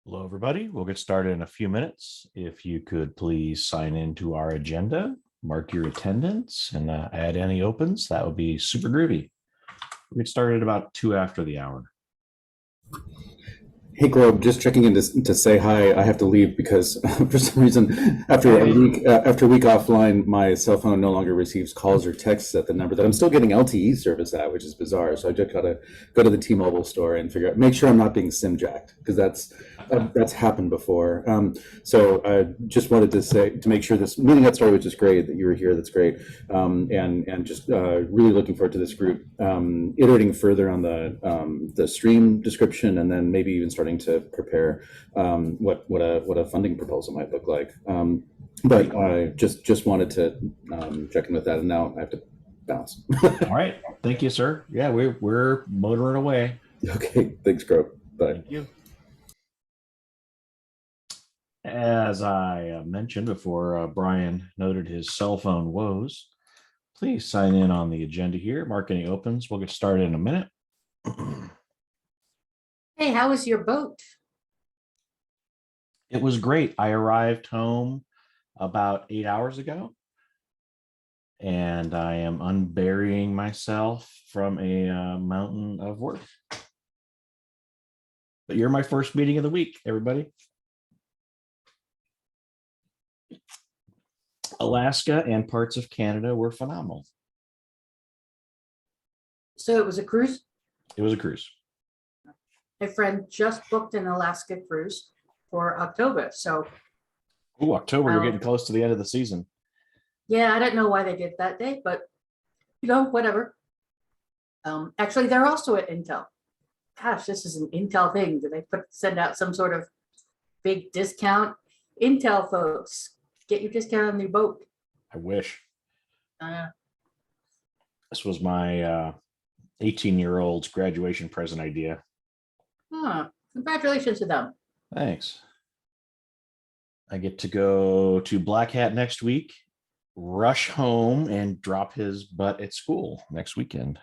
Hello, everybody. We'll get started in a few minutes. If you could please sign into our agenda, mark your attendance, and add any opens, that would be super groovy. We'll get started about 2 after the hour. Hey, Globe, just checking in to say hi. I have to leave because for some reason, after a week offline, my cell phone no longer receives calls or texts at the number that I'm still getting LTE service at, which is bizarre. So I just gotta go to the T-Mobile store and make sure I'm not being SIM jacked, because that's happened before. So I just wanted to make sure this meeting got started, which is great that you were here. That's great, and just really looking forward to this group iterating further on the stream description, and then maybe even starting to prepare what a funding proposal might look like. But I just wanted to check in with that, and now I have to bounce. All right, thank you, sir. Yeah, we're motoring away. Okay, thanks, Grove. Bye. Thank you. As I mentioned before, Brian noted his cell phone woes. Please sign in on the agenda here. Mark any opens. We'll get started in a minute. Hey, how was your boat? It was great. I arrived home about 8 hours ago, and I am unburying myself from a mountain of work. But you're my first meeting of the week, everybody. Alaska and parts of Canada were phenomenal. So it was a cruise? It was a cruise. My friend just booked an Alaska cruise for October. So, Oh, October, you're getting close to the end of the season. yeah, I don't know why they did that day, but whatever. Actually, they're also at Intel. Gosh, this is an Intel thing. Do they send out some sort of big discount? Intel folks, get your discount on your boat. I wish. This was my 18-year-old's graduation present idea. Congratulations to them. Thanks. I get to go to Black Hat next week, rush home, and drop his butt at school next weekend.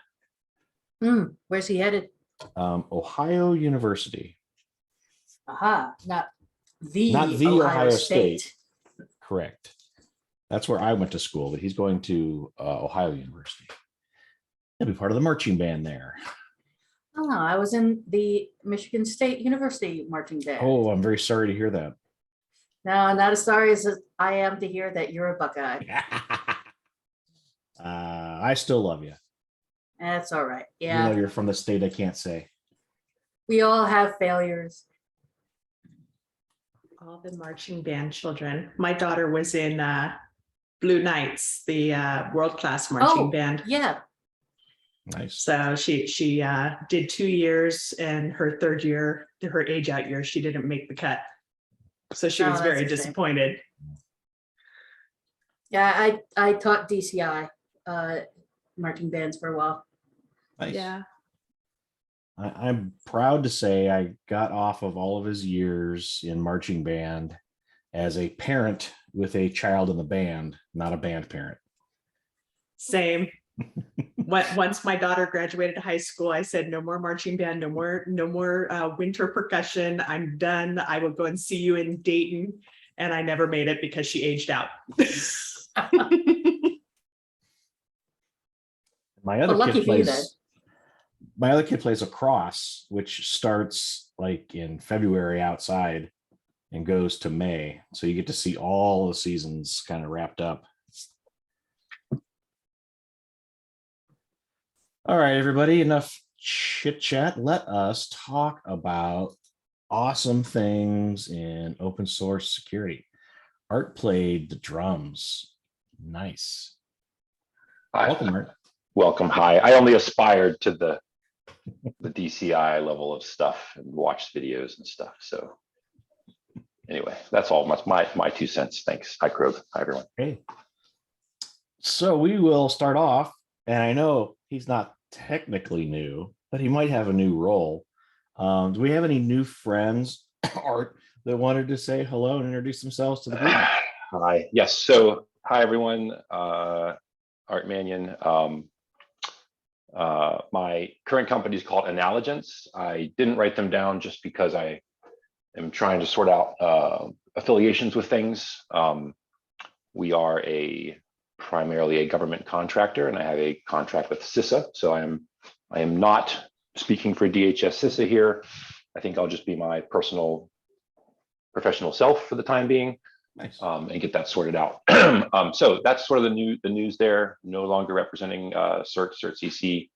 Where's he headed? Ohio University. Not the Ohio State. Correct. That's where I went to school, but he's going to Ohio University. He'll be part of the marching band there. Oh, I was in the Michigan State University marching band. Oh, I'm very sorry to hear that. No, not as sorry as I am to hear that you're a Buckeye. I still love you. That's all right. Yeah. Even though you're from the state I can't say. We all have failures. All the marching band children. My daughter was in Blue Knights, the world-class marching band. Yeah. Nice. So she did 2 years, and her third year, her age out year, she didn't make the cut. So she was very disappointed. Yeah, I taught DCI marching bands for a while. Nice. Yeah. I'm proud to say I got off of all of his years in marching band as a parent with a child in the band, not a band parent. Same. Once my daughter graduated high school, I said, no more marching band, no more winter percussion. I'm done. I will go and see you in Dayton. And I never made it because she aged out. My other kid plays lacrosse, which starts like in February outside and goes to May. So you get to see all the seasons kind of wrapped up. All right, everybody, enough chit chat. Let us talk about awesome things in open source security. Art played the drums. Nice. Hi. Welcome, Art. Welcome. Hi. I only aspired to the DCI level of stuff and watched videos and stuff. So anyway, that's all my 2 cents. Thanks. Hi, Krog. Hi, everyone. Hey. So we will start off, and I know he's not technically new, but he might have a new role. Do we have any new friends, Art, that wanted to say hello and introduce themselves to the group? Hi. Yes. So hi, everyone. Art Mannion. My current company is called Analogence. I didn't write them down just because I am trying to sort out affiliations with things. We are primarily a government contractor, and I have a contract with CISA. So I am not speaking for DHS CISA here. I think I'll just be my personal professional self for the time being. Nice. And get that sorted out. So that's sort of the news there. No longer representing SIRT CC.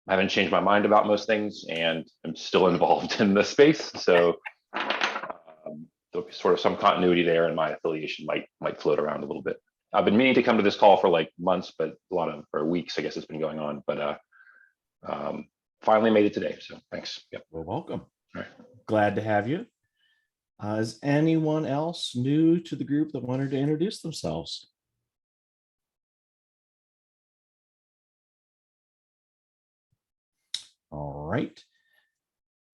I haven't changed my mind about most things, and I'm still involved in the space. So there'll be sort of some continuity there, and my affiliation might float around a little bit. I've been meaning to come to this call for like months, but or weeks, I guess it's been going on. But finally made it today. So thanks. Yep. Well, welcome. All right. Glad to have you. Is anyone else new to the group that wanted to introduce themselves? All right.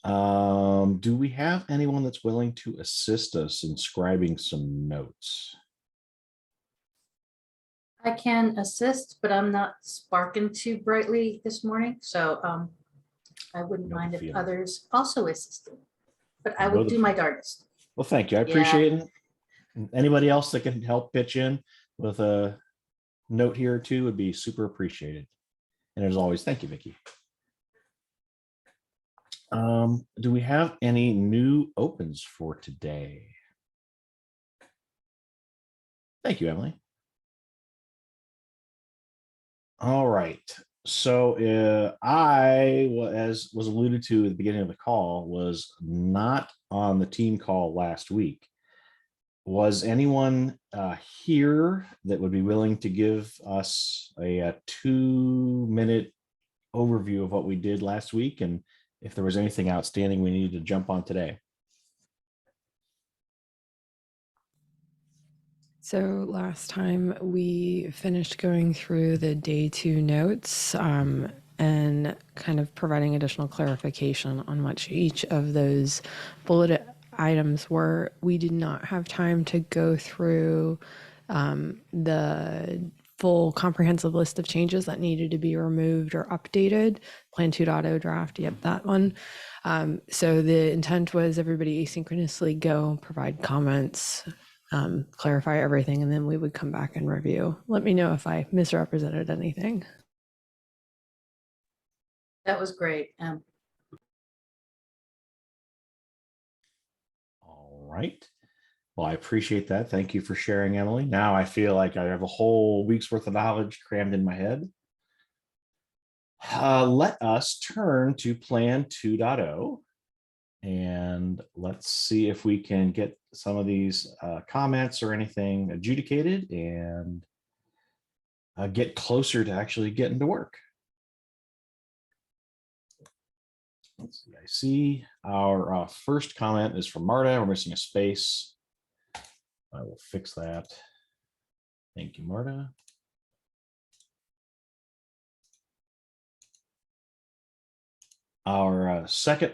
Do we have anyone that's willing to assist us in scribing some notes? I can assist, but I'm not sparking too brightly this morning, so I wouldn't Know the mind if feeling. others also assisted. But I Know will the do my feeling. darndest. Well, thank you. I appreciate it. Anybody else that can help pitch in with a note here or two would be super appreciated. And as always, thank you, Vicki. Do we have any new opens for today? Thank you, Emily. All right. So as was alluded to at the beginning of the call, was not on the team call last week. Was anyone here that would be willing to give us a 2-minute overview of what we did last week, and if there was anything outstanding we needed to jump on today? So last time we finished going through the day 2 notes and kind of providing additional clarification on what each of those bullet items were. We did not have time to go through the full comprehensive list of changes that needed to be removed or updated. Plan 2.0 draft, yep, that one. So the intent was everybody asynchronously go, provide comments, clarify everything, and then we would come back and review. Let me know if I misrepresented anything. That was great. All right. Well, I appreciate that. Thank you for sharing, Emily. Now I feel like I have a whole week's worth of knowledge crammed in my head. Let us turn to Plan 2.0. And let's see if we can get some of these comments or anything adjudicated and get closer to actually getting to work. Let's see. I see our first comment is from Marta. We're missing a space. I will fix that. Thank you, Marta. Our second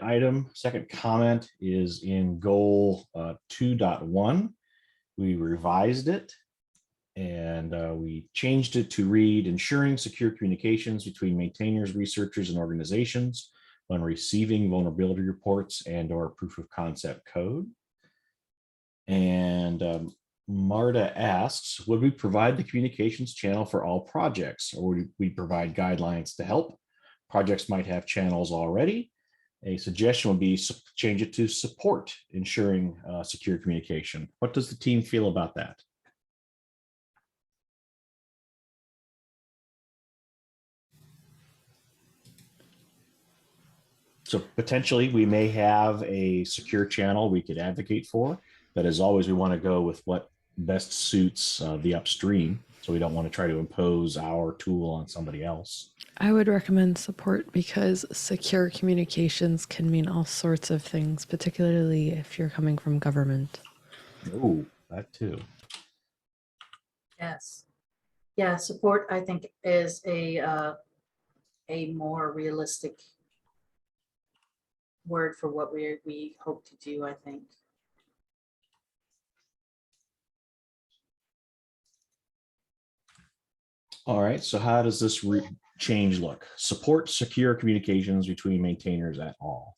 comment is in goal 2.1. We revised it and we changed it to read ensuring secure communications between maintainers, researchers, and organizations when receiving vulnerability reports and or proof of concept code. And Marta asks, would we provide the communications channel for all projects, or would we provide guidelines to help? Projects might have channels already. A suggestion would be change it to support ensuring secure communication. What does the team feel about that? So potentially we may have a secure channel we could advocate for, but as always, we want to go with what best suits the upstream. So we don't want to try to impose our tool on somebody else. I would recommend support because secure communications can mean all sorts of things, particularly if you're coming from government. Oh, that too. Yes. Yeah, support, I think, is a more realistic word for what we hope to do, I think. All right, so how does this change look? Support secure communications between maintainers at all.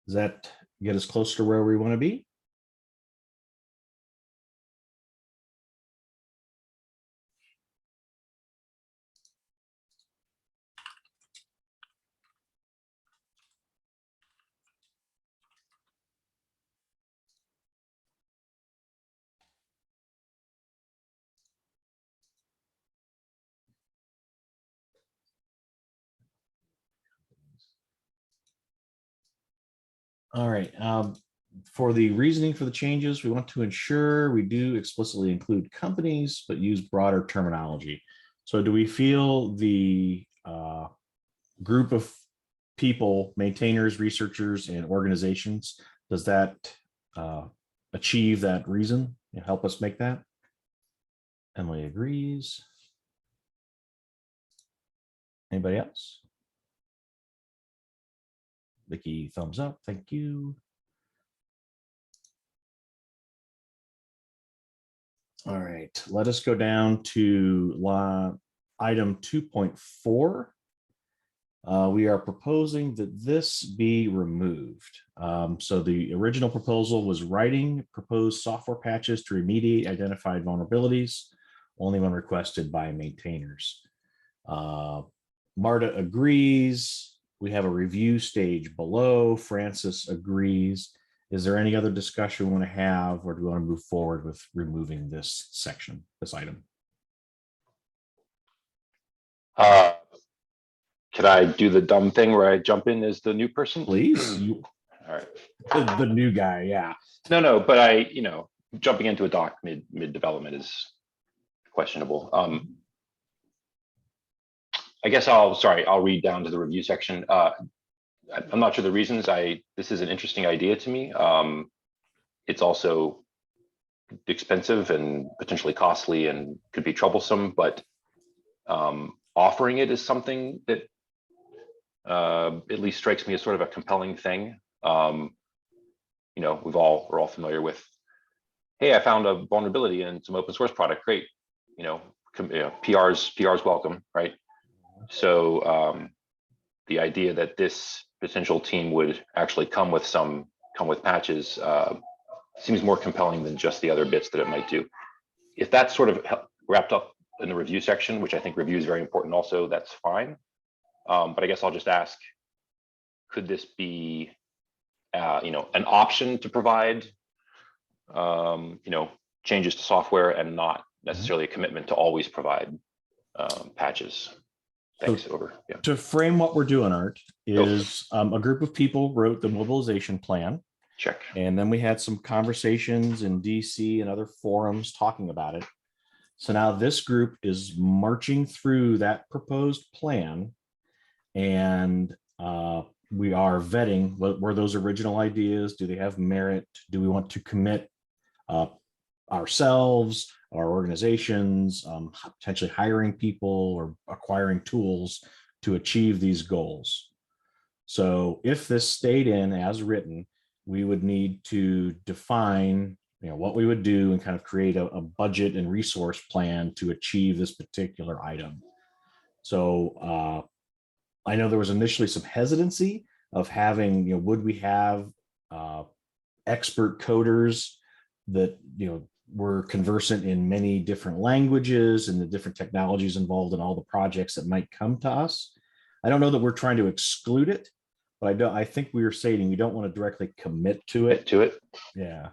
Does that get us close to where we want to be? All right. For the reasoning for the changes, we want to ensure we do explicitly include companies, but use broader terminology. So do we feel the group of people, maintainers, researchers, and organizations, does that achieve that reason? Help us make that? Emily agrees. Anybody else? Vicky, thumbs up. Thank you. All right, let us go down to item 2.4. We are proposing that this be removed. So the original proposal was writing proposed software patches to remediate identified vulnerabilities, only when requested by maintainers. Marta agrees. We have a review stage below. Francis agrees. Is there any other discussion we want to have, or do we want to move forward with removing this section, this item? Could I do the dumb thing where I jump in as the new person? Please. All right. The new guy, yeah. No, but jumping into a doc mid development is questionable. I guess I'll read down to the review section. I'm not sure the reasons. This is an interesting idea to me. It's also expensive and potentially costly and could be troublesome, but offering it is something that at least strikes me as sort of a compelling thing. We're all familiar with, hey, I found a vulnerability in some open source product. Great. PR's welcome, right? So the idea that this potential team would actually come with patches seems more compelling than just the other bits that it might do. If that's sort of wrapped up in the review section, which I think review is very important also, that's fine. But I guess I'll just ask, could this be an option to provide changes to software and not necessarily a commitment to always provide patches? Thanks. So over. Yeah. To frame what we're doing, Art, is a group of people wrote the mobilization plan. Check. And then we had some conversations in DC and other forums talking about it. So now this group is marching through that proposed plan, and we are vetting what were those original ideas. Do they have merit? Do we want to commit ourselves, our organizations, potentially hiring people or acquiring tools to achieve these goals? So if this stayed in as written, we would need to define what we would do and kind of create a budget and resource plan to achieve this particular item. So I know there was initially some hesitancy of having, would we have expert coders that, were conversant in many different languages and the different technologies involved in all the projects that might come to us. I don't know that we're trying to exclude it, but I think we were saying we don't want to directly commit to it. Yeah.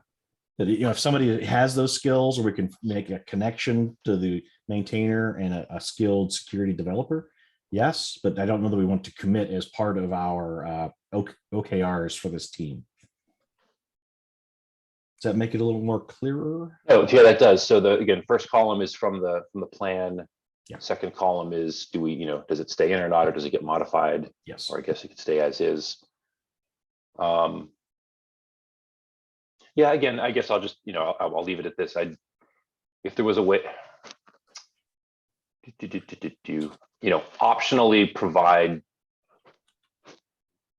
That, if somebody has those skills, or we can make a connection to the maintainer and a skilled security developer, yes, but I don't know that we want to commit as part of our OKRs for this team. Does that make it a little more clearer? Oh, yeah, that does. So again, first column is from the plan. Yeah. Second column is, do we, does it stay in or not, or does it get modified? Yes. Or I guess it could stay as is. Yeah, again, I guess I'll just, I'll leave it at this. If there was a way, optionally provide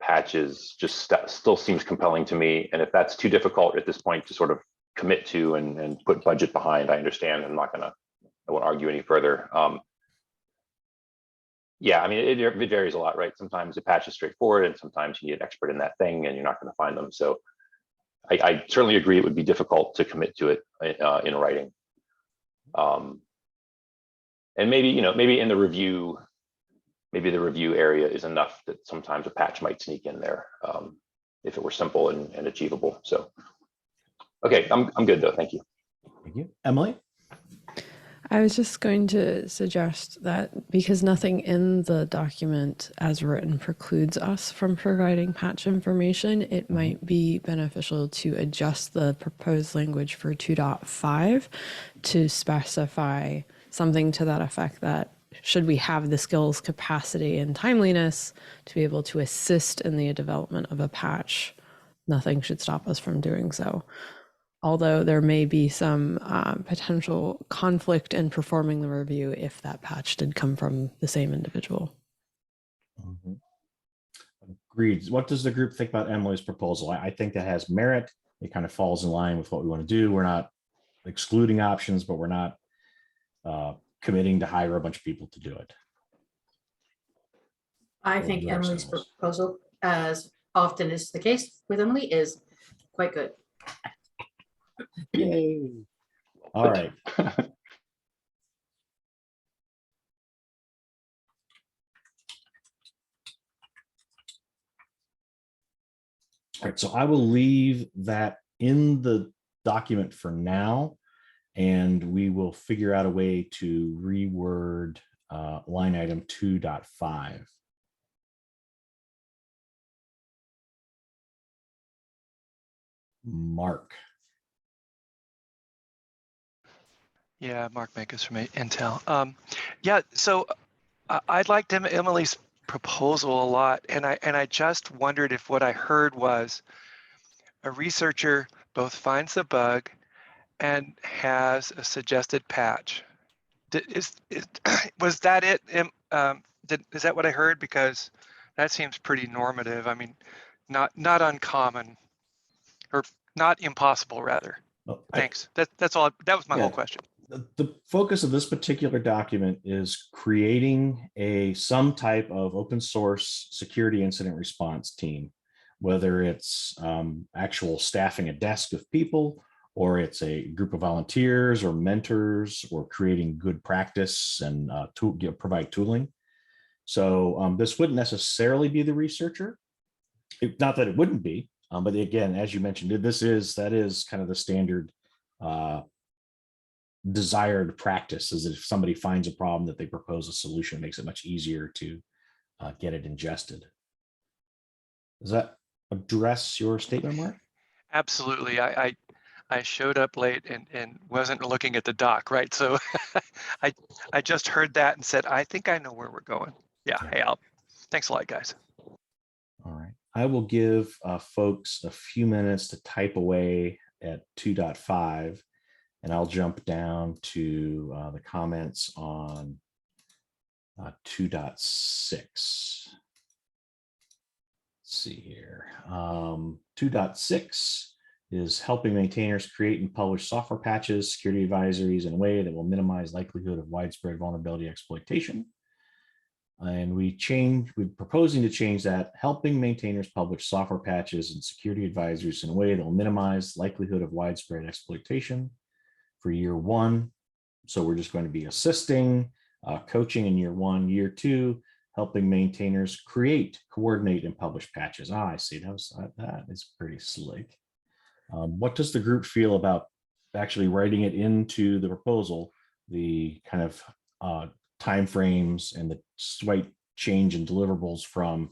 patches just still seems compelling to me. And if that's too difficult at this point to sort of commit to and put budget behind, I understand. I won't argue any further. yeah, I mean, it varies a lot, right? Sometimes the patch is straightforward and sometimes you need an expert in that thing and you're not going to find them. So I certainly agree it would be difficult to commit to it in writing. And maybe, you know, maybe in the review, maybe the review area is enough that sometimes a patch might sneak in there if it were simple and achievable. So, okay, I'm good though. Thank you. Thank you. Emily? I was just going to suggest that because nothing in the document as written precludes us from providing patch information, it might be beneficial to adjust the proposed language for 2.5 to specify something to that effect, that should we have the skills, capacity, and timeliness to be able to assist in the development of a patch, nothing should stop us from doing so. Although there may be some potential conflict in performing the review if that patch did come from the same individual. Agreed. What does the group think about Emily's proposal? I think that has merit. It kind of falls in line with what we want to do. We're not excluding options, but we're not committing to hire a bunch of people to do it. I We'll think do Emily's ourselves. proposal, as often is the case with Emily, is quite good. Yay. All right. All right, so I will leave that in the document for now, and we will figure out a way to reword line item 2.5. Mark. Yeah, Mark Makis from Intel. Yeah, so I liked Emily's proposal a lot, and I just wondered if what I heard was a researcher both finds the bug and has a suggested patch. Was that it? Is that what I heard? Because that seems pretty normative. I mean, not uncommon, or not impossible, rather. Oh, Thanks. That's all. That was my Yeah. whole question. The focus of this particular document is creating some type of open source security incident response team, whether it's actual staffing a desk of people, or it's a group of volunteers or mentors, or creating good practice and provide tooling. So this wouldn't necessarily be the researcher. Not that it wouldn't be, but again, as you mentioned, that is kind of the standard desired practice, is that if somebody finds a problem that they propose a solution, it makes it much easier to get it ingested. Does that address your statement, Mark? Absolutely. I showed up late and wasn't looking at the doc, right? So I just heard that and said, I think I know where we're going. Yeah. Hey, thanks a lot, guys. All right. I will give folks a few minutes to type away at 2.5, and I'll jump down to the comments on 2.6. Let's see here. 2.6 is helping maintainers create and publish software patches, security advisories in a way that will minimize likelihood of widespread vulnerability exploitation. And we're proposing to change that, helping maintainers publish software patches and security advisories in a way that will minimize likelihood of widespread exploitation for year 1. So we're just going to be assisting, coaching in year 1. Year 2, helping maintainers create, coordinate, and publish patches. I see. That is pretty slick. What does the group feel about actually writing it into the proposal, the kind of timeframes and the slight change in deliverables from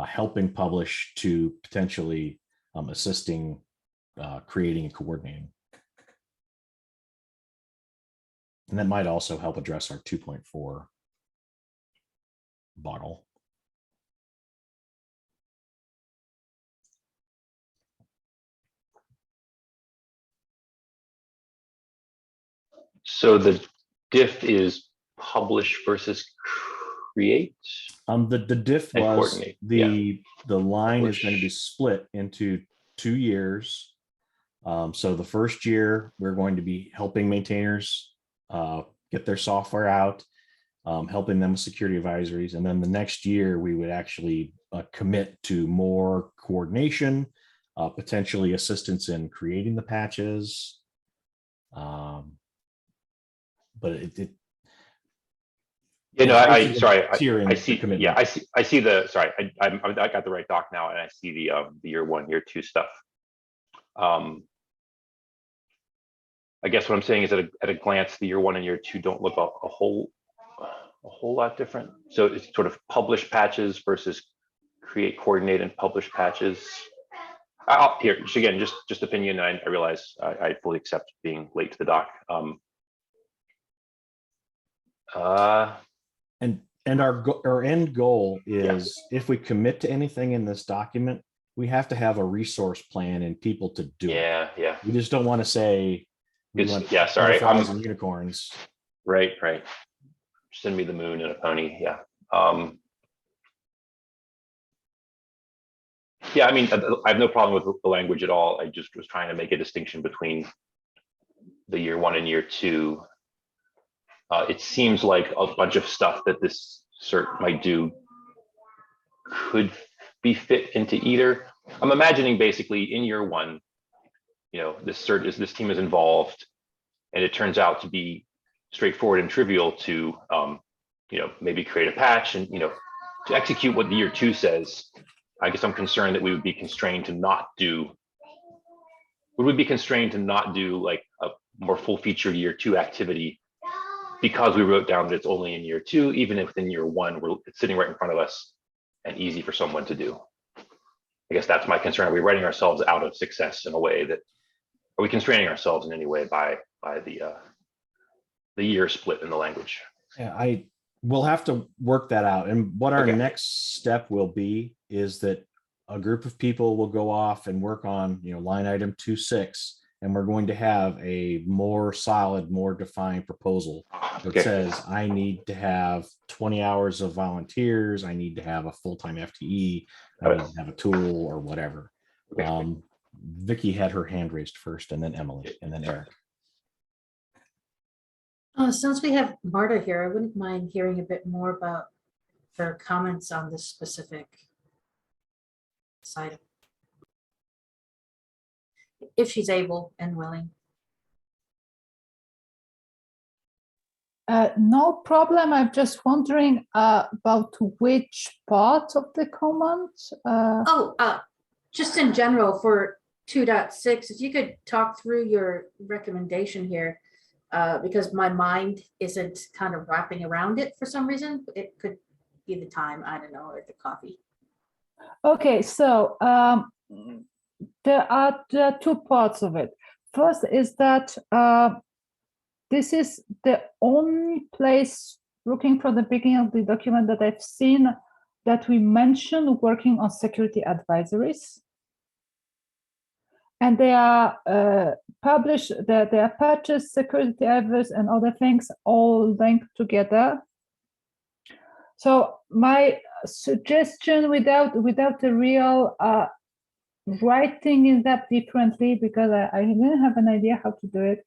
helping publish to potentially assisting, creating, and coordinating? And that might also help address our 2.4 bottle. So the diff is publish versus create. The diff And was coordinate, the line is going to be Publish. split into 2 years. So the first year we're going to be helping maintainers get their software out. helping them with security advisories. And then the next year, we would actually commit to more coordination, potentially assistance in creating the patches. But Yeah, no, it's sorry, here in I the see, commitment. yeah, I see the, sorry, I got the right doc now, and I see the year 1, year 2 stuff. I guess what I'm saying is that at a glance, the year 1 and year 2 don't look a whole lot different. So it's sort of publish patches versus create, coordinate, and publish patches. Here, again, just opinion. I realize I fully accept being late to the doc. And our end goal is, if we commit to anything in this document, we have to have a resource plan and people to do it. Yeah. We just don't want to say we want Yeah, sorry. butterflies and unicorns. Right. Send me the moon and a pony. Yeah. Yeah, I mean, I have no problem with the language at all. I just was trying to make a distinction between the year 1 and year 2. It seems like a bunch of stuff that this CERT might do could be fit into either. I'm imagining basically in year 1, this team is involved, and it turns out to be straightforward and trivial to, maybe create a patch and, to execute what the year 2 says. I guess I'm concerned that we would be constrained to not do. Would we be constrained to not do like a more full featured year 2 activity because we wrote down that it's only in year 2, even if in year 1 it's sitting right in front of us and easy for someone to do? I guess that's my concern. Are we writing ourselves out of success in a way that, are we constraining ourselves in any way by the year split in the language? Yeah, we'll have to work that out. And what our Okay. next step will be is that a group of people will go off and work on, line item 2.6, and we're going to have a more solid, more defined proposal that Okay. says, I need to have 20 hours of volunteers, I need to have a full-time FTE, I need to have a tool or whatever. Okay. Vicky had her hand raised first, and then Emily, and then Eric. Since we have Marta here, I wouldn't mind hearing a bit more about her comments on this specific side, if she's able and willing. No problem. I'm just wondering about which part of the command. Just in general for 2.6, if you could talk through your recommendation here, because my mind isn't kind of wrapping around it for some reason. It could be the time, I don't know, or the coffee. Okay, so there are 2 parts of it. First is that this is the only place, looking from the beginning of the document, that I've seen that we mention working on security advisories. And they are published, there are patches, security advisories, and other things all linked together. So my suggestion, without the real writing in that differently, because I didn't have an idea how to do it,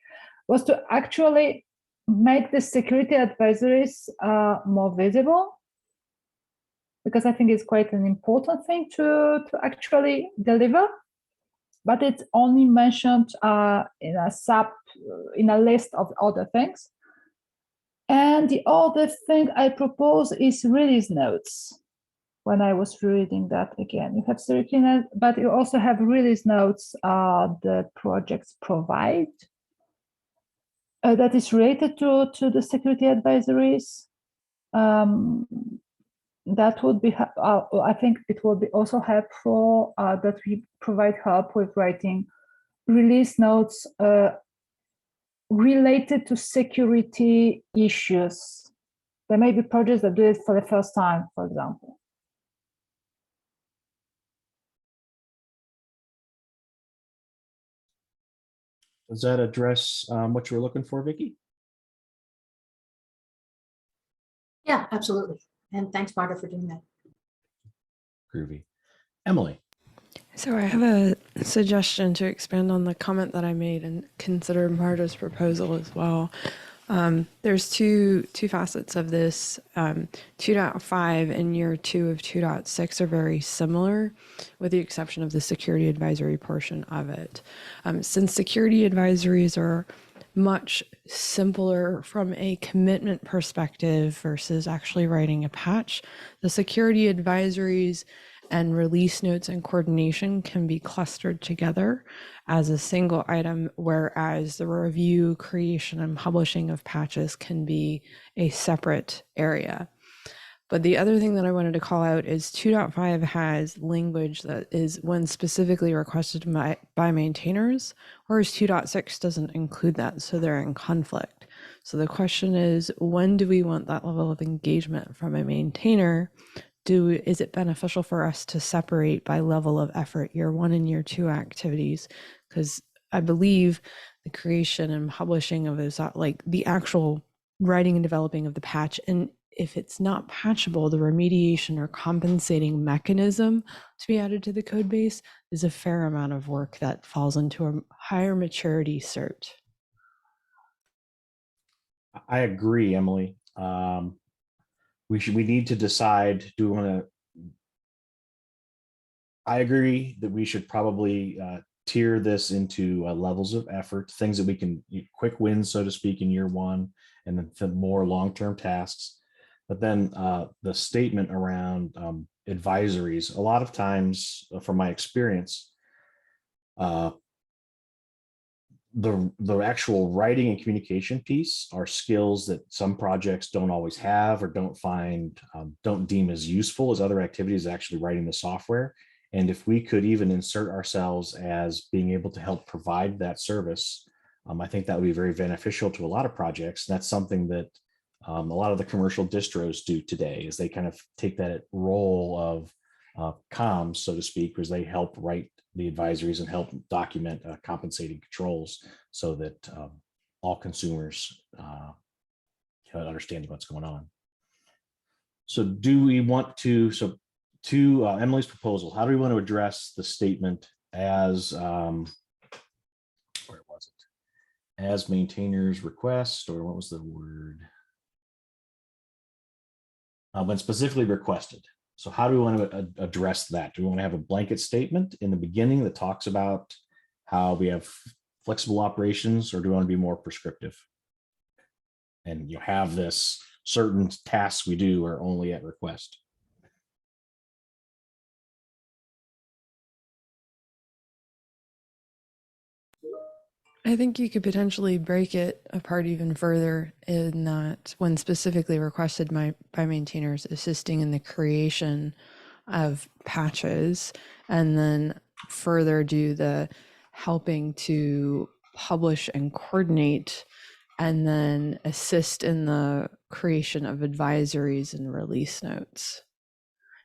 was to actually make the security advisories more visible, because I think it's quite an important thing to actually deliver. But it's only mentioned in a list of other things. And the other thing I propose is release notes. When I was reading that again, you have security notes, but you also have release notes the projects provide. That is related to the security advisories. That would be, I think it will be also helpful that we provide help with writing release notes related to security issues. There may be projects that do it for the first time, for example. Does that address what you were looking for, Vicky? Yeah, absolutely. And thanks, Marta, for doing that. Groovy. Emily. So I have a suggestion to expand on the comment that I made and consider Marta's proposal as well. There's two facets of this. 2.5 and year 2 of 2.6 are very similar, with the exception of the security advisory portion of it. Since security advisories are much simpler from a commitment perspective versus actually writing a patch, the security advisories and release notes and coordination can be clustered together as a single item, whereas the review, creation, and publishing of patches can be a separate area. But the other thing that I wanted to call out is 2.5 has language that is when specifically requested by maintainers, whereas 2.6 doesn't include that, so they're in conflict. So the question is, when do we want that level of engagement from a maintainer? Is it beneficial for us to separate by level of effort year 1 and year 2 activities? Because I believe the creation and publishing of those, like the actual writing and developing of the patch, and if it's not patchable, the remediation or compensating mechanism to be added to the code base is a fair amount of work that falls into a higher maturity SIRT. I agree, Emily. We need to decide, do we want to, I agree that we should probably tier this into levels of effort, things that we can, quick wins, so to speak, in year 1, and then the more long-term tasks. But then the statement around advisories, a lot of times from my experience, the actual writing and communication piece are skills that some projects don't always have or don't deem as useful as other activities, actually writing the software. And if we could even insert ourselves as being able to help provide that service, I think that would be very beneficial to a lot of projects. That's something that a lot of the commercial distros do today, is they kind of take that role of comms, so to speak, because they help write the advisories and help document compensating controls so that all consumers have understanding what's going on. So do we want to, to Emily's proposal, how do we want to address the statement as, where was it? As maintainers request, or what was the word? When specifically requested. So how do we want to address that? Do we want to have a blanket statement in the beginning that talks about how we have flexible operations, or do we want to be more prescriptive? And you have this certain tasks we do are only at request. I think you could potentially break it apart even further in that when specifically requested by maintainers, assisting in the creation of patches, and then further do the helping to publish and coordinate, and then assist in the creation of advisories and release notes.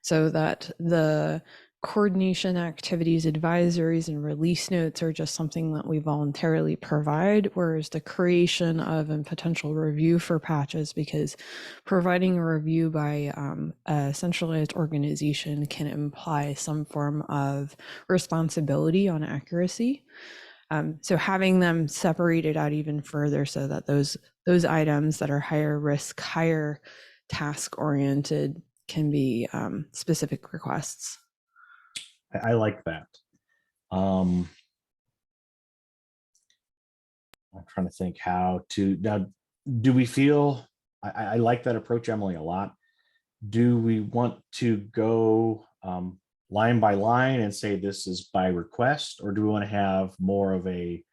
So that the coordination activities, advisories, and release notes are just something that we voluntarily provide, whereas the creation of and potential review for patches, because providing a review by a centralized organization can imply some form of responsibility on accuracy. So having them separated out even further so that those items that are higher risk, higher task oriented can be specific requests. I like that. I'm trying to think how to, now, do we feel, I like that approach, Emily, a lot. Do we want to go line by line and say this is by request, or do we want to have more of a,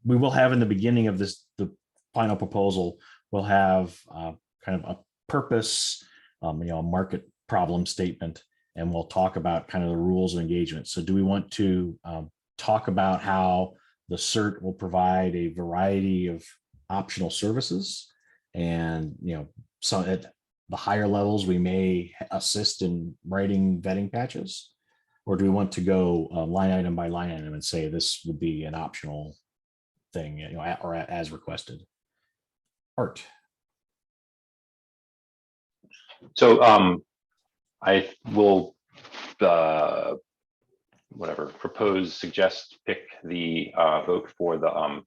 we will have in the beginning of this, the final proposal, we'll have kind of a purpose, a market problem statement, and we'll talk about kind of the rules of engagement. So do we want to talk about how the SIRT will provide a variety of optional services, and so at the higher levels we may assist in writing vetting patches, or do we want to go line item by line item and say this would be an optional thing, or as requested? Art. So I will suggest, pick the vote for the I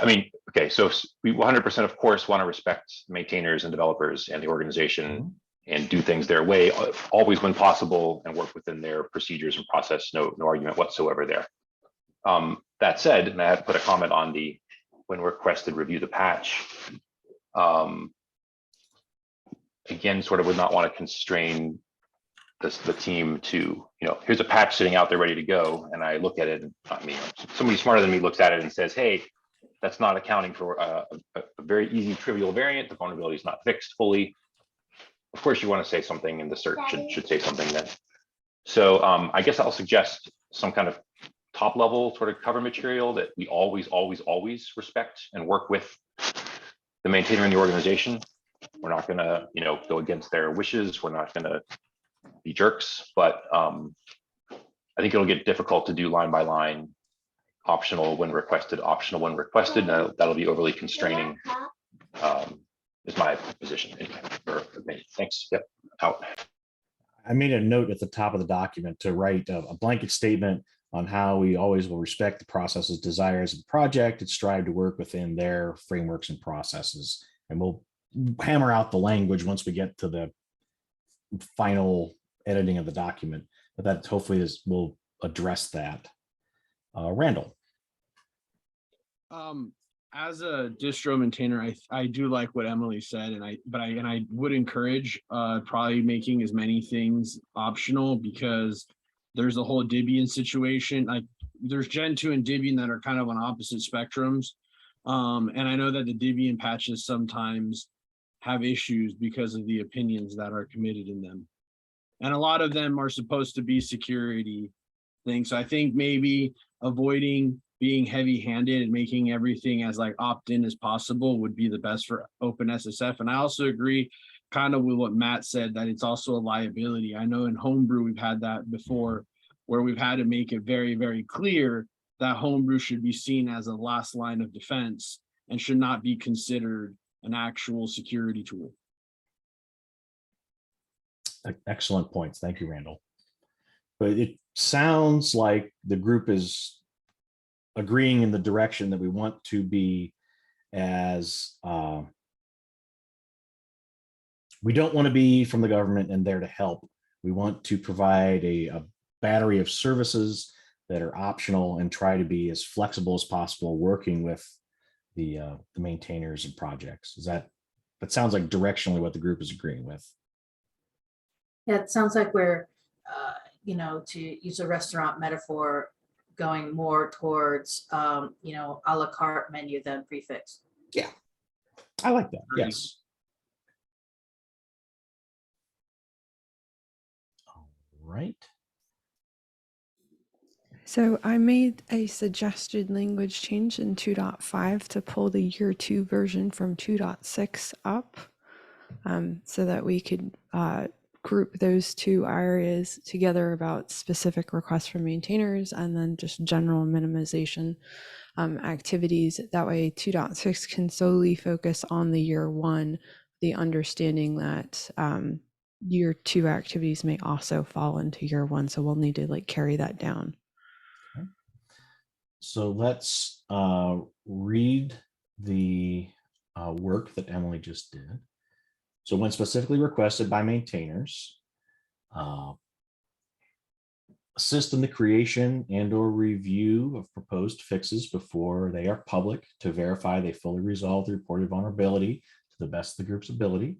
mean, Okay, so we 100% of course want to respect maintainers and developers and the organization and do things their way, always when possible, and work within their procedures and process. No argument whatsoever there. That said, and I have to put a comment on the when requested review the patch. Again, sort of would not want to constrain the team to, here's a patch sitting out there ready to go, and I look at it, and I mean, somebody smarter than me looks at it and says, hey, that's not accounting for a very easy trivial variant. The vulnerability is not fixed fully. Of course, you want to say something, and the SIRT should say something then. So I guess I'll suggest some kind of top level sort of cover material that we always respect and work with the maintainer in the organization. We're not going to, go against their wishes. We're not going to be jerks, but I think it'll get difficult to do line by line, optional when requested, optional when requested. That'll be overly constraining, is my position anyway. For me. Thanks. Yep. Out. I made a note at the top of the document to write a blanket statement on how we always will respect the processes, desires of the project, and strive to work within their frameworks and processes. And we'll hammer out the language once we get to the final editing of the document, but that hopefully will address that. Randall. As a distro maintainer, I do like what Emily said, and I would encourage probably making as many things optional, because there's a whole Debian situation. Like there's Gen 2 and Debian that are kind of on opposite spectrums. And I know that the Debian patches sometimes have issues because of the opinions that are committed in them. And a lot of them are supposed to be security things. So I think maybe avoiding being heavy-handed and making everything as like opt-in as possible would be the best for OpenSSF. And I also agree kind of with what Matt said, that it's also a liability. I know in Homebrew we've had that before, where we've had to make it very, very clear that Homebrew should be seen as a last line of defense and should not be considered an actual security tool. Excellent points. Thank you, Randall. But it sounds like the group is agreeing in the direction that we want to be as we don't want to be from the government and there to help. We want to provide a battery of services that are optional and try to be as flexible as possible, working with the maintainers and projects. That sounds like directionally what the group is agreeing with. Yeah, it sounds like we're, to use a restaurant metaphor, going more towards, a la carte menu than prefix. Yeah, I like that. Yes. All right. So I made a suggested language change in 2.5 to pull the year 2 version from 2.6 up, so that we could group those two areas together about specific requests from maintainers and then just general minimization activities. That way 2.6 can solely focus on the year 1, the understanding that year 2 activities may also fall into year 1. So we'll need to carry that down. Okay. So let's read the work that Emily just did. So when specifically requested by maintainers, assist in the creation and or review of proposed fixes before they are public to verify they fully resolve the reported vulnerability to the best of the group's ability.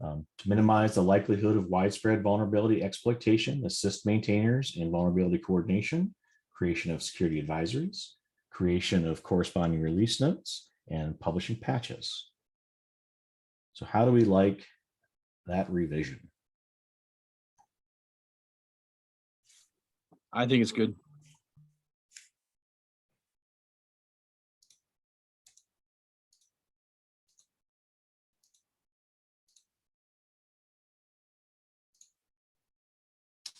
To minimize the likelihood of widespread vulnerability exploitation, assist maintainers in vulnerability coordination, creation of security advisories, creation of corresponding release notes, and publishing patches. So how do we like that revision? I think it's good.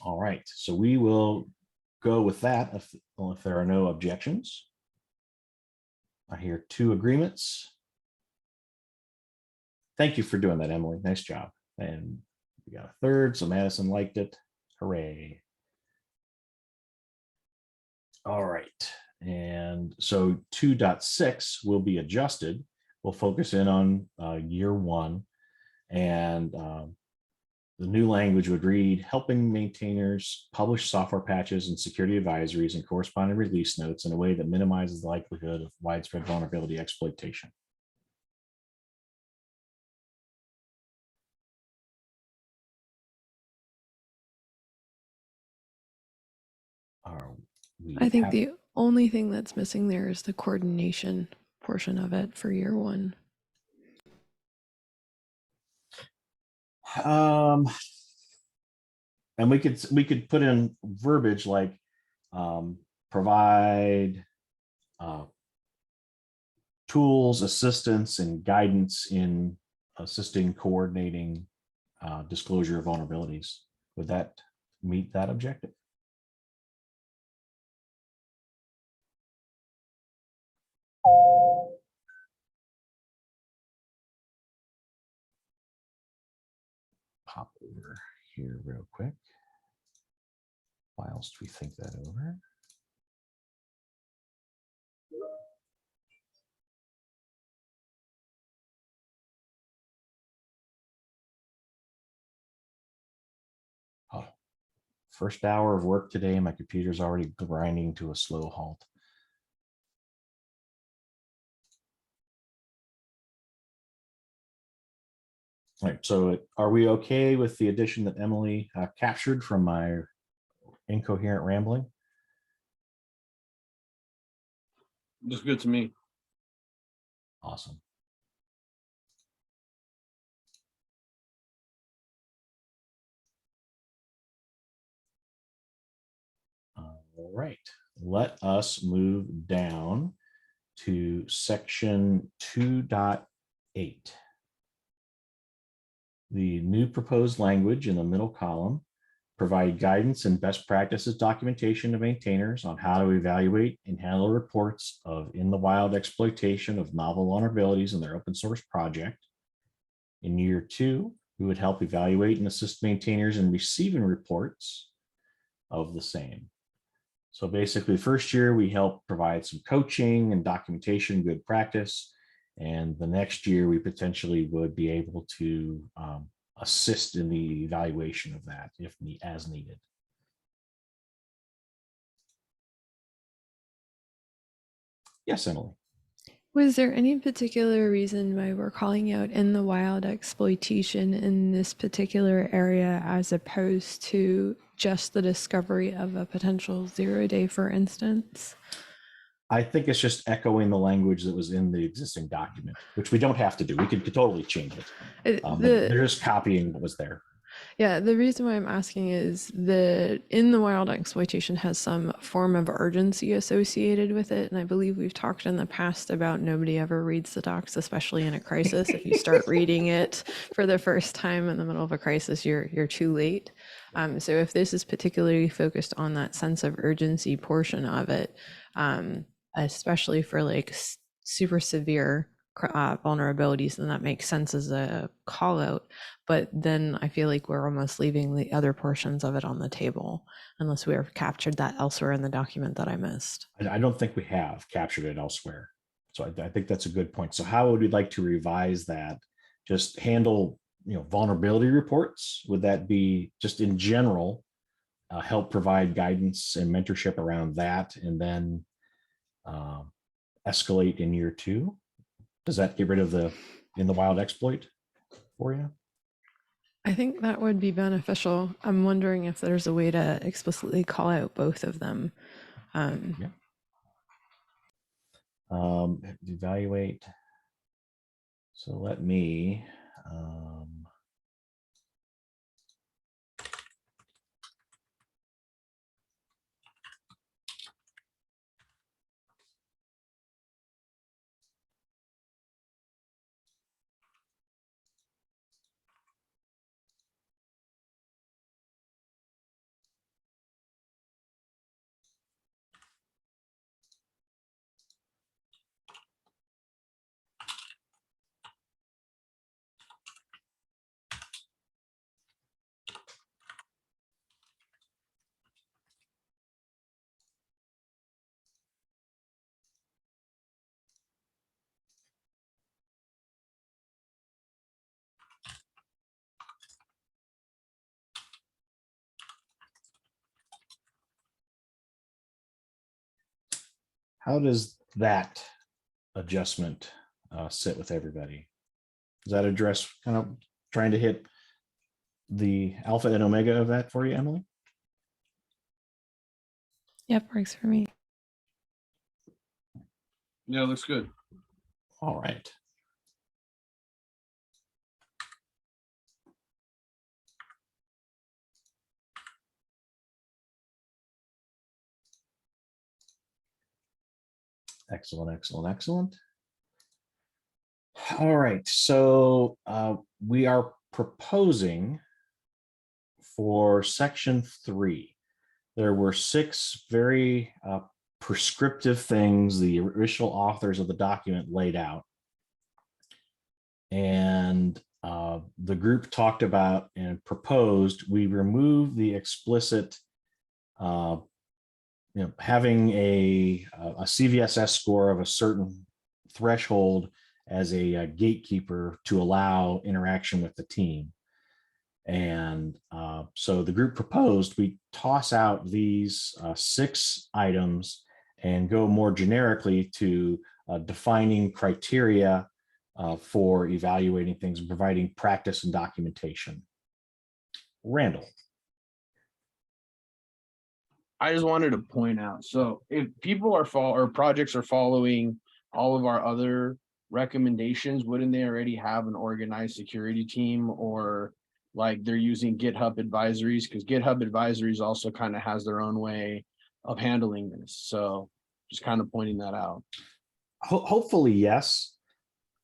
All right, so we will go with that if there are no objections. I hear 2 agreements. Thank you for doing that, Emily. Nice job. And we got a 3rd, so Madison liked it. Hooray. All right. And so 2.6 will be adjusted. We'll focus in on year one. And the new language would read, helping maintainers publish software patches and security advisories and corresponding release notes in a way that minimizes the likelihood of widespread vulnerability exploitation. I think the only thing that's missing there is the coordination portion of it for year one. And we could put in verbiage like provide tools, assistance, and guidance in assisting, coordinating disclosure of vulnerabilities. Would that meet that objective? Pop over here real quick. Whilst we think that over. Oh, first hour of work today, my computer's already grinding to a slow halt. All right, so are we okay with the addition that Emily captured from my incoherent rambling? Looks good to me. Awesome. All right, let us move down to section 2.8. The new proposed language in the middle column provide guidance and best practices documentation to maintainers on how to evaluate and handle reports of in the wild exploitation of novel vulnerabilities in their open source project. In year two, we would help evaluate and assist maintainers in receiving reports of the same. So basically, first year, we help provide some coaching and documentation, good practice. And the next year, we potentially would be able to assist in the evaluation of that if as needed. Yes, Emily. Was there any particular reason why we're calling out in the wild exploitation in this particular area as opposed to just the discovery of a potential 0-day, for instance? I think it's just echoing the language that was in the existing document, which we don't have to do. We could totally change it. They're just copying what was there. Yeah, the reason why I'm asking is that in the wild exploitation has some form of urgency associated with it. And I believe we've talked in the past about nobody ever reads the docs, especially in a crisis. If you start reading it for the first time in the middle of a crisis, you're too late. So if this is particularly focused on that sense of urgency portion of it, especially for like super severe vulnerabilities, then that makes sense as a call out. But then I feel like we're almost leaving the other portions of it on the table unless we have captured that elsewhere in the document that I missed. I don't think we have captured it elsewhere. So I think that's a good point. So how would we like to revise that? Just handle, vulnerability reports? Would that be just in general, help provide guidance and mentorship around that, and then escalate in year two? Does that get rid of the in the wild exploit for you? I think that would be beneficial. I'm wondering if there's a way to explicitly call out both of them. Evaluate. So let me how does that adjustment sit with everybody? Does that address kind of trying to hit the alpha and omega of that for you, Emily? Yep, works for me. Yeah, looks good. All right. Excellent, excellent, excellent. All right, so we are proposing for section 3. There were 6 very prescriptive things the original authors of the document laid out. And the group talked about and proposed we remove the explicit having a CVSS score of a certain threshold as a gatekeeper to allow interaction with the team. And so the group proposed we toss out these 6 items and go more generically to defining criteria for evaluating things and providing practice and documentation. Randall. I just wanted to point out, so if people are or projects are following all of our other recommendations, wouldn't they already have an organized security team, or like they're using GitHub advisories? Because GitHub advisories also kind of has their own way of handling this. So just kind of pointing that out. Hopefully, yes.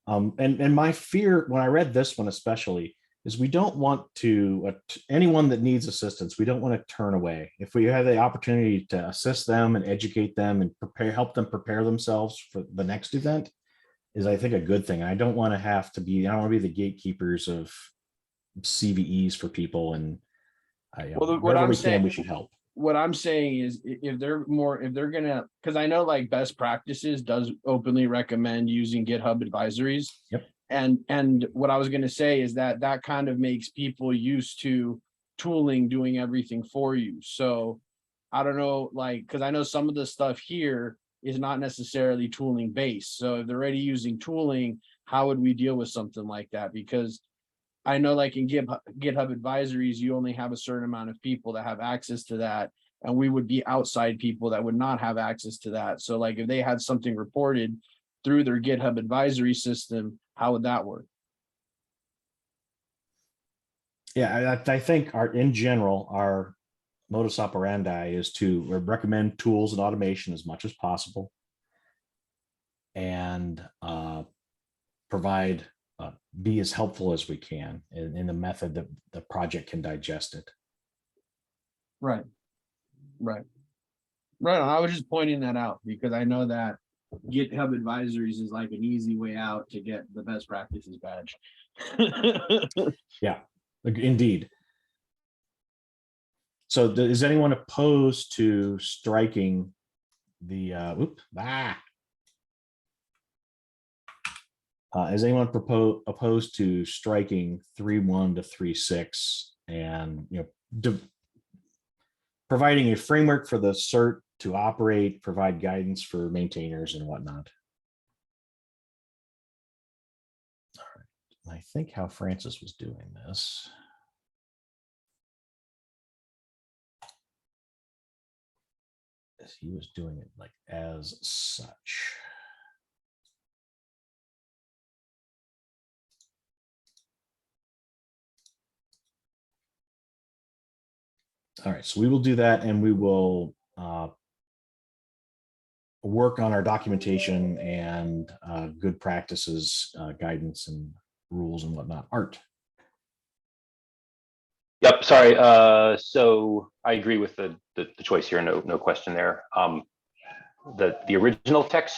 And my fear when I read this one especially is we don't want to anyone that needs assistance, we don't want to turn away. If we have the opportunity to assist them and educate them and help them prepare themselves for the next event is, I think, a good thing. I don't want to have to be, I don't want to be the gatekeepers of CVEs for people. And wherever we can, we should help. What I'm saying is if they're gonna, because I know like best practices does openly recommend using GitHub advisories. Yep. And what I was gonna say is that kind of makes people used to tooling doing everything for you. So I don't know, like, because I know some of the stuff here is not necessarily tooling based. So if they're already using tooling, how would we deal with something like that? Because I know like in GitHub advisories, you only have a certain amount of people that have access to that. And we would be outside people that would not have access to that. So like if they had something reported through their GitHub advisory system, how would that work? Yeah, I think in general, our modus operandi is to recommend tools and automation as much as possible and provide be as helpful as we can in the method that the project can digest it. Right. I was just pointing that out because I know that GitHub advisories is like an easy way out to get the best practices badge. Yeah, indeed. So is anyone opposed to striking the is anyone opposed to striking 3.1 to 3.6 and providing a framework for the SIRT to operate, provide guidance for maintainers and whatnot? All right. I think how Francis was doing this. He was doing it like as such. All right, so we will do that, and we will work on our documentation and good practices, guidance and rules and whatnot. Art. Yep, sorry. So I agree with the choice here. No question there. The original text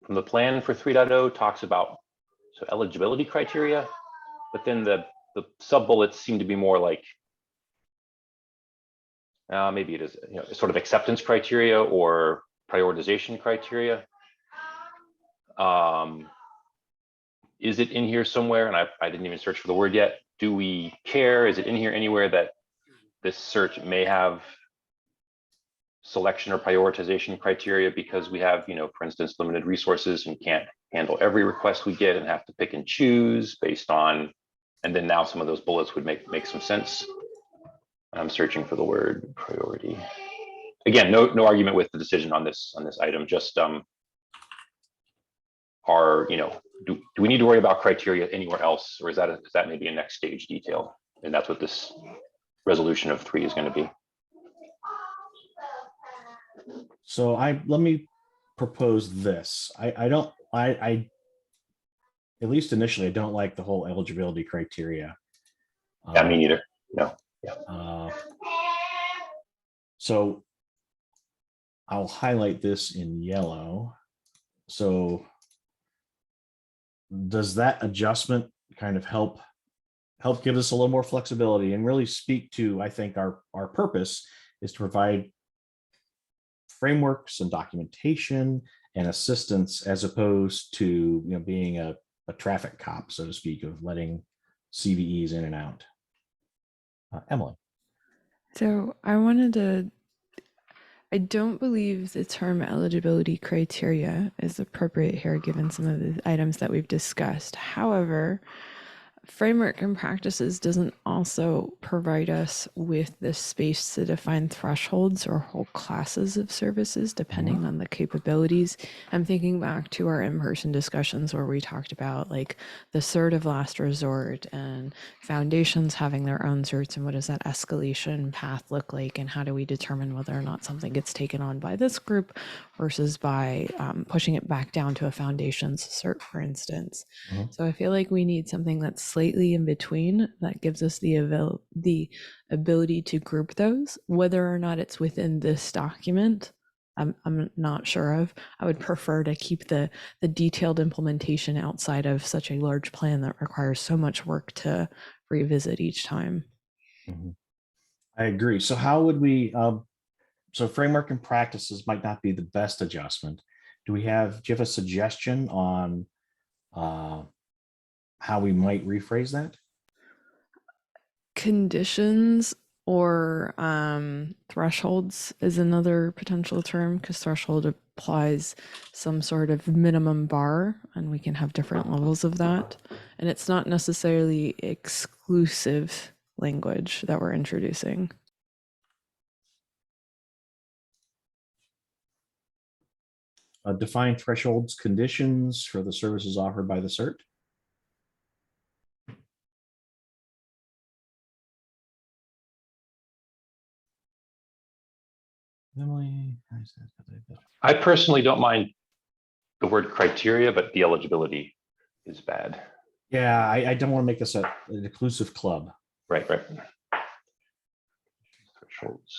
from the plan for 3.0 talks about eligibility criteria, but then the sub bullets seem to be more like maybe it is sort of acceptance criteria or prioritization criteria. Is it in here somewhere? And I didn't even search for the word yet. Do we care? Is it in here anywhere that this SIRT may have selection or prioritization criteria because we have, for instance, limited resources and can't handle every request we get and have to pick and choose based on, and then now some of those bullets would make some sense. I'm searching for the word priority. Again, no argument with the decision on this item, just do we need to worry about criteria anywhere else, or is that maybe a next stage detail? And that's what this resolution of 3 is going to be. So let me propose this. I at least initially, I don't like the whole eligibility criteria. Yeah, me neither. No. So I'll highlight this in yellow. So does that adjustment kind of help give us a little more flexibility and really speak to, I think our purpose is to provide frameworks and documentation and assistance as opposed to being a traffic cop, so to speak, of letting CVEs in and out. Emily. So I don't believe the term eligibility criteria is appropriate here, given some of the items that we've discussed. However, framework and practices doesn't also provide us with the space to define thresholds or whole classes of services depending on the capabilities. I'm thinking back to our in-person discussions where we talked about like the SIRT of last resort and foundations having their own certs, and what does that escalation path look like, and how do we determine whether or not something gets taken on by this group versus by pushing it back down to a foundations cert, for instance. So I feel like we need something that's slightly in between that gives us the ability to group those. Whether or not it's within this document, I'm not sure of. I would prefer to keep the detailed implementation outside of such a large plan that requires so much work to revisit each time. I agree. So how would we, so framework and practices might not be the best adjustment. Do you have a suggestion on how we might rephrase that? Conditions or thresholds is another potential term, because threshold applies some sort of minimum bar, and we can have different levels of that. And it's not necessarily exclusive language that we're introducing. Define thresholds, conditions for the services offered by the CERT. Emily, I personally don't mind the word criteria, but the eligibility is bad. Yeah, I don't want to make this an inclusive club. Right. Thresholds.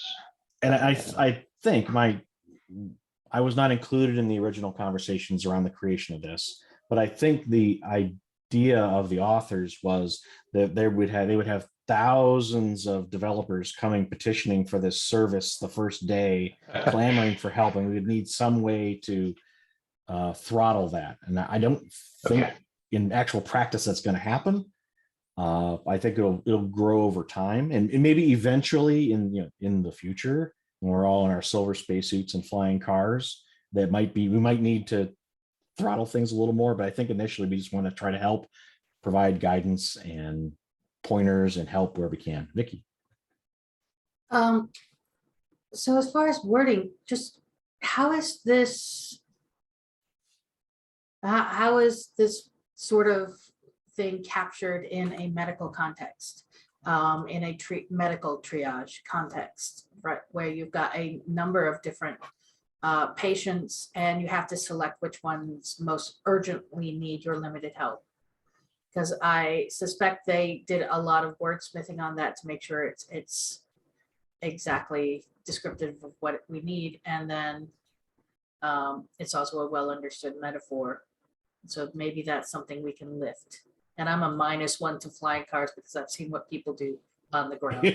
And I think I was not included in the original conversations around the creation of this, but I think the idea of the authors was that they would have thousands of developers coming petitioning for this service the first day, clamoring for help, and we would need some way to throttle that. And I don't think in actual practice that's going to happen. I think it'll grow over time, and maybe eventually in the future, when we're all in our silver spacesuits and flying cars, we might need to throttle things a little more. But I think initially we just want to try to help provide guidance and pointers and help where we can. Vicki. So as far as wording, just how is this sort of thing captured in a medical context, in a medical triage context, right, where you've got a number of different patients and you have to select which ones most urgently need your limited help? Because I suspect they did a lot of wordsmithing on that to make sure it's exactly descriptive of what we need, and then it's also a well understood metaphor. So maybe that's something we can lift. And I'm a -1 to flying cars because I've seen what people do on the ground.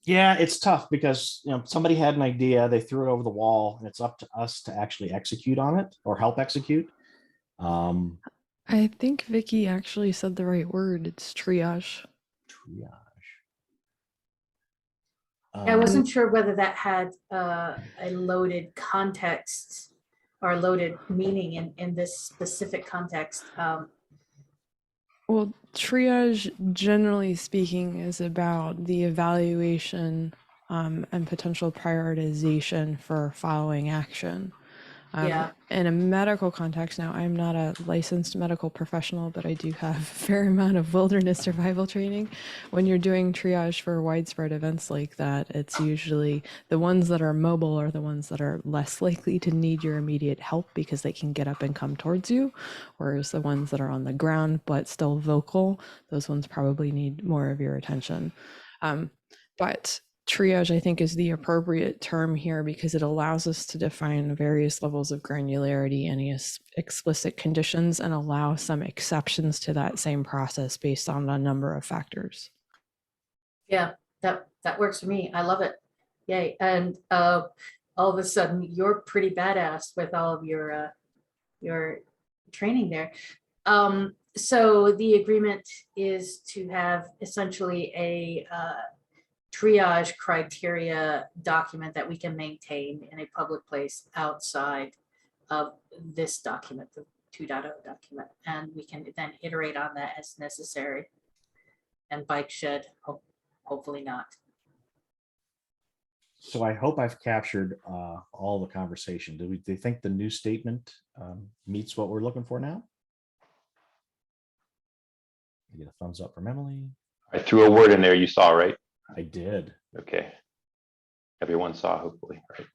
Yeah, it's tough because somebody had an idea, they threw it over the wall, and it's up to us to actually execute on it or help execute. I think Vicki actually said the right word. It's triage. triage. I wasn't sure whether that had a loaded context or loaded meaning in this specific context. Well, triage, generally speaking, is about the evaluation and potential prioritization for following action. Yeah. In a medical context, now I'm not a licensed medical professional, but I do have a fair amount of wilderness survival training. When you're doing triage for widespread events like that, it's usually the ones that are mobile are the ones that are less likely to need your immediate help because they can get up and come towards you, whereas the ones that are on the ground but still vocal, those ones probably need more of your attention. But triage, I think, is the appropriate term here because it allows us to define various levels of granularity, any explicit conditions, and allow some exceptions to that same process based on a number of factors. Yeah, that works for me. I love it. Yay. And all of a sudden you're pretty badass with all of your training there. So the agreement is to have essentially a triage criteria document that we can maintain in a public place outside of this document, the 2.0 document, and we can then iterate on that as necessary. And bike shed, hopefully not. So I hope I've captured all the conversation. Do you think the new statement meets what we're looking for now? I get a thumbs up from Emily. I threw a word in there you saw, right? I did. Okay. Everyone saw, hopefully, right?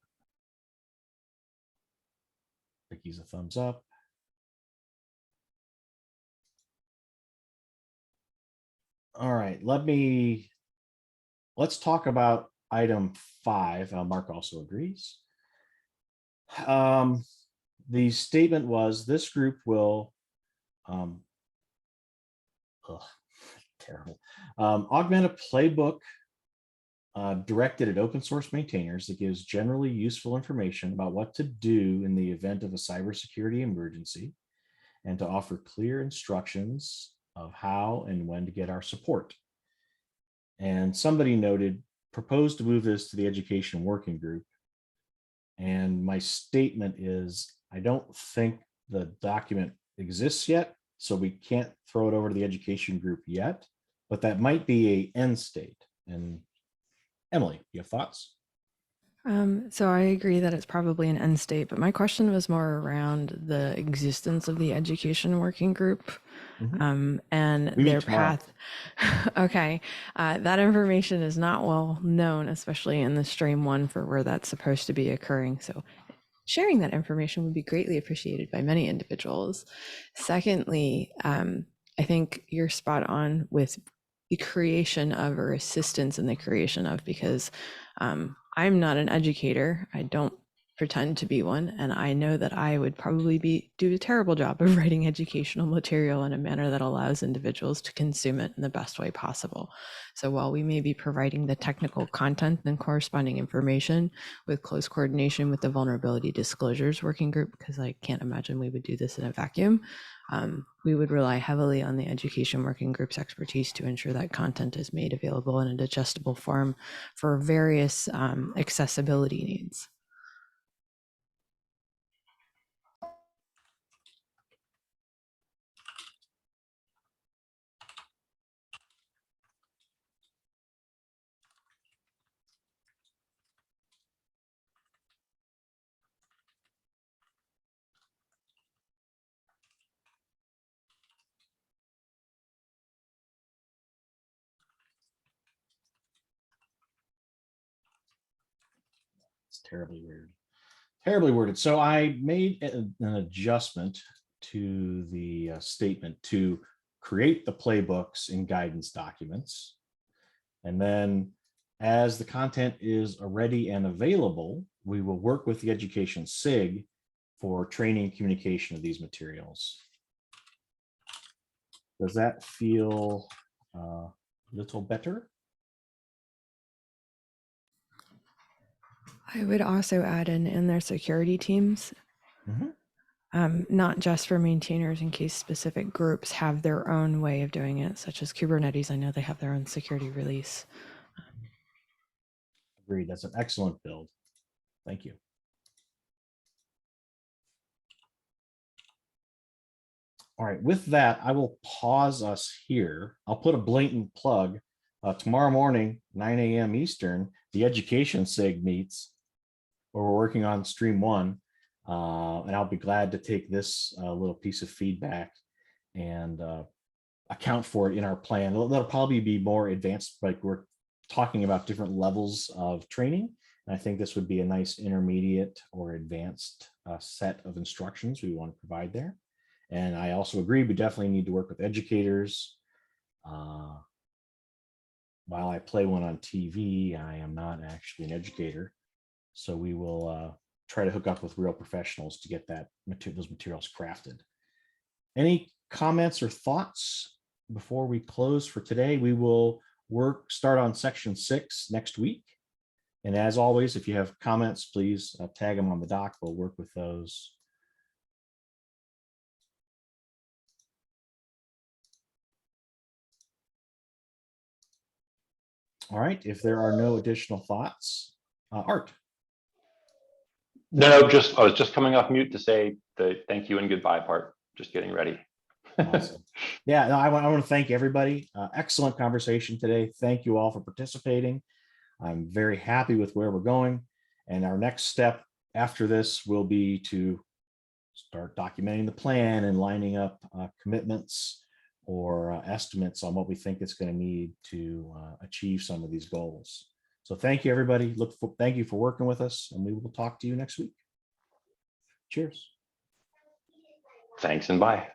Vicky's a thumbs up. All right, let's talk about item 5. Mark also agrees. The statement was this group will terrible. Augment a playbook directed at open source maintainers that gives generally useful information about what to do in the event of a cybersecurity emergency and to offer clear instructions of how and when to get our support. And somebody noted, proposed to move this to the education working group. And my statement is, I don't think the document exists yet, so we can't throw it over to the education group yet, but that might be an end state. And Emily, you have thoughts? So I agree that it's probably an end state, but my question was more around the existence of the education working group and We meet their tomorrow. path. Okay, that information is not well known, especially in the stream one for where that's supposed to be occurring. So sharing that information would be greatly appreciated by many individuals. Secondly, I think you're spot on with the creation of or assistance in the creation of, because I'm not an educator. I don't pretend to be one, and I know that I would probably do a terrible job of writing educational material in a manner that allows individuals to consume it in the best way possible. So while we may be providing the technical content and corresponding information with close coordination with the vulnerability disclosures working group, because I can't imagine we would do this in a vacuum, we would rely heavily on the education working group's expertise to ensure that content is made available in a digestible form for various accessibility needs. It's terribly weird. Terribly worded. So I made an adjustment to the statement to create the playbooks in guidance documents. And then as the content is ready and available, we will work with the education SIG for training and communication of these materials. Does that feel a little better? I would also add in their security teams. not just for maintainers, in case specific groups have their own way of doing it, such as Kubernetes. I know they have their own security release. Agreed. That's an excellent build. Thank you. All right, with that, I will pause us here. I'll put a blatant plug. Tomorrow morning, 9 a.m. Eastern, the education SIG meets, where we're working on stream 1. And I'll be glad to take this little piece of feedback and account for it in our plan. That'll probably be more advanced, like we're talking about different levels of training. And I think this would be a nice intermediate or advanced set of instructions we want to provide there. And I also agree, we definitely need to work with educators. While I play one on TV, I am not actually an educator. So we will try to hook up with real professionals to get those materials crafted. Any comments or thoughts before we close for today? We will start on section 6 next week. And as always, if you have comments, please tag them on the doc. We'll work with those. All right, if there are no additional thoughts, Art. No, I was just coming off mute to say the thank you and goodbye part. Just getting ready. Awesome. Yeah, no, I want to thank everybody. Excellent conversation today. Thank you all for participating. I'm very happy with where we're going. And our next step after this will be to start documenting the plan and lining up commitments or estimates on what we think it's going to need to achieve some of these goals. So thank you, everybody. Thank you for working with us, and we will talk to you next week. Cheers. Thanks and bye.